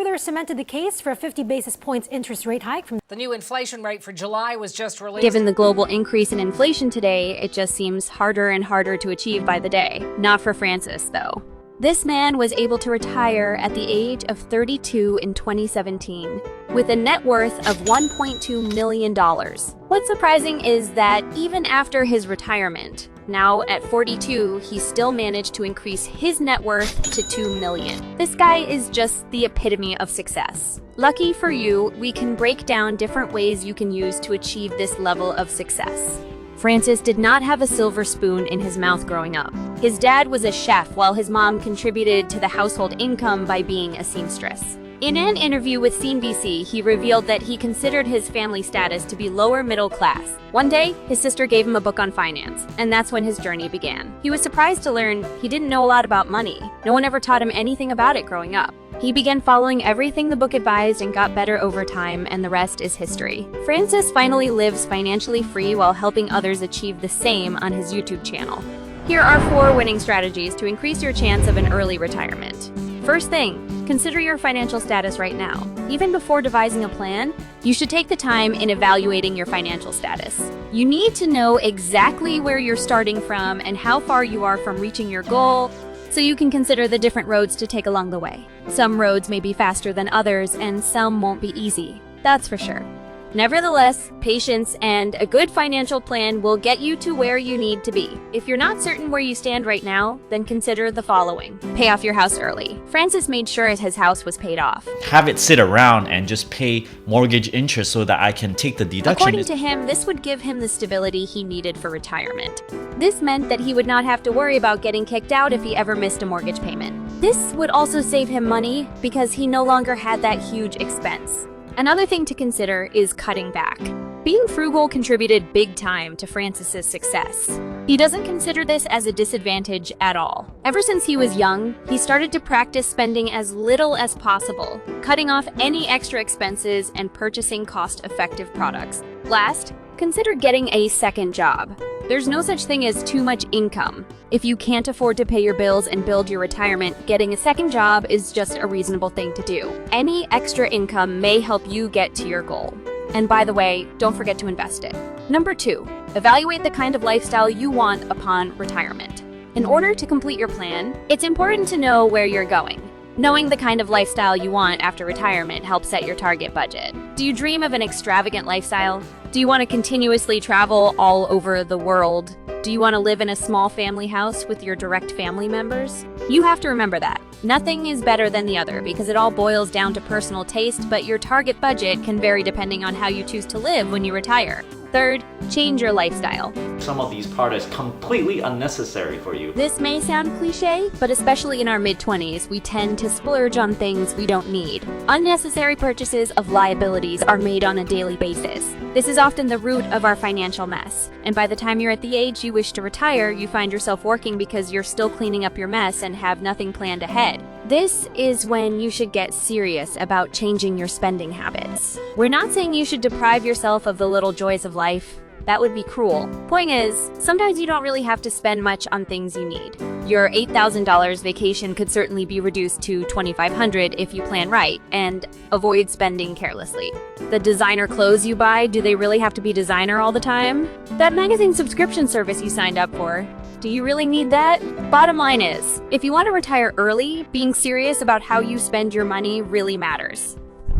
further cemented the case for a 50 basis points interest rate hike from The new inflation rate for July was just released. Given the global increase in inflation today, it just seems harder and harder to achieve by the day. Not for Francis, though. This man was able to retire at the age of 32 in 2017, with a net worth of $1.2 million. What's surprising is that even after his retirement, now at 42, he still managed to increase his net worth to $2 million. This guy is just the epitome of success. Lucky for you, we can break down different ways you can use to achieve this level of success. Francis did not have a silver spoon in his mouth growing up. His dad was a chef while his mom contributed to the household income by being a seamstress. In an interview with CNBC, he revealed that he considered his family status to be lower middle class. One day, his sister gave him a book on finance, and that's when his journey began. He was surprised to learn he didn't know a lot about money. No one ever taught him anything about it growing up. He began following everything the book advised and got better over time, and the rest is history. Francis finally lives financially free while helping others achieve the same on his YouTube channel. Here are 4 winning strategies to increase your chance of an early retirement. First thing, consider your financial status right now. Even before devising a plan, you should take the time in evaluating your financial status. You need to know exactly where you're starting from and how far you are from reaching your goal, so you can consider the different roads to take along the way. Some roads may be faster than others, and some won't be easy. That's for sure. Nevertheless, patience and a good financial plan will get you to where you need to be. If you're not certain where you stand right now, then consider the following. Pay off your house early. Francis made sure his house was paid off. Have it sit around and just pay mortgage interest so that I can take the deduction. According to him, this would give him the stability he needed for retirement. This meant that he would not have to worry about getting kicked out if he ever missed a mortgage payment. This would also save him money because he no longer had that huge expense. Another thing to consider is cutting back. Being frugal contributed big time to Francis's success. He doesn't consider this as a disadvantage at all. Ever since he was young, he started to practice spending as little as possible, cutting off any extra expenses and purchasing cost-effective products. Last, consider getting a second job. There's no such thing as too much income. If you can't afford to pay your bills and build your retirement, getting a second job is just a reasonable thing to do. Any extra income may help you get to your goal. And by the way, don't forget to invest it. Number 2, evaluate the kind of lifestyle you want upon retirement. In order to complete your plan, it's important to know where you're going. Knowing the kind of lifestyle you want after retirement helps set your target budget. Do you dream of an extravagant lifestyle? Do you want to continuously travel all over the world? Do you want to live in a small family house with your direct family members? You have to remember that. Nothing is better than the other because it all boils down to personal taste, but your target budget can vary depending on how you choose to live when you retire. Third, change your lifestyle. Some of these products completely unnecessary for you. This may sound cliche, but especially in our mid-20s, we tend to splurge on things we don't need. Unnecessary purchases of liabilities are made on a daily basis. This is often the root of our financial mess. And by the time you're at the age you wish to retire, you find yourself working because you're still cleaning up your mess and have nothing planned ahead. This is when you should get serious about changing your spending habits. We're not saying you should deprive yourself of the little joys of life. That would be cruel. Point is, sometimes you don't really have to spend much on things you need. Your $8,000 vacation could certainly be reduced to $2,500 if you plan right and avoid spending carelessly. The designer clothes you buy, do they really have to be designer all the time? That magazine subscription service you signed up for, do you really need that? Bottom line is, if you want to retire early, being serious about how you spend your money really matters.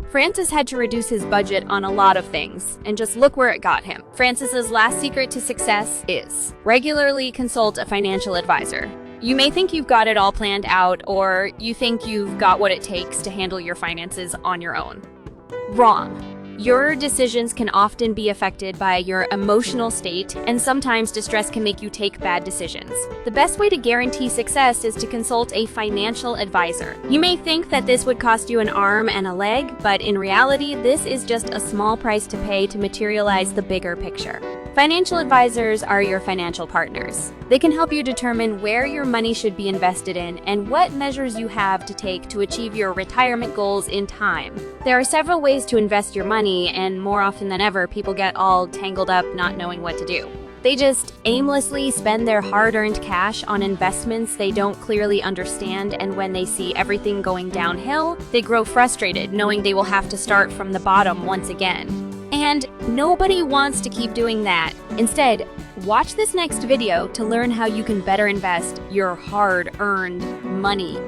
Francis had to reduce his budget on a lot of things, and just look where it got him. Francis's last secret to success is regularly consult a financial advisor. You may think you've got it all planned out, or you think you've got what it takes to handle your finances on your own. Wrong. Your decisions can often be affected by your emotional state, and sometimes distress can make you take bad decisions. The best way to guarantee success is to consult a financial advisor. You may think that this would cost you an arm and a leg, but in reality, this is just a small price to pay to materialize the bigger picture. Financial advisors are your financial partners. They can help you determine where your money should be invested in and what measures you have to take to achieve your retirement goals in time. There are several ways to invest your money, and more often than ever, people get all tangled up not knowing what to do. They just aimlessly spend their hard-earned cash on investments they don't clearly understand, and when they see everything going downhill, they grow frustrated knowing they will have to start from the bottom once again. And nobody wants to keep doing that. Instead, watch this next video to learn how you can better invest your hard-earned money.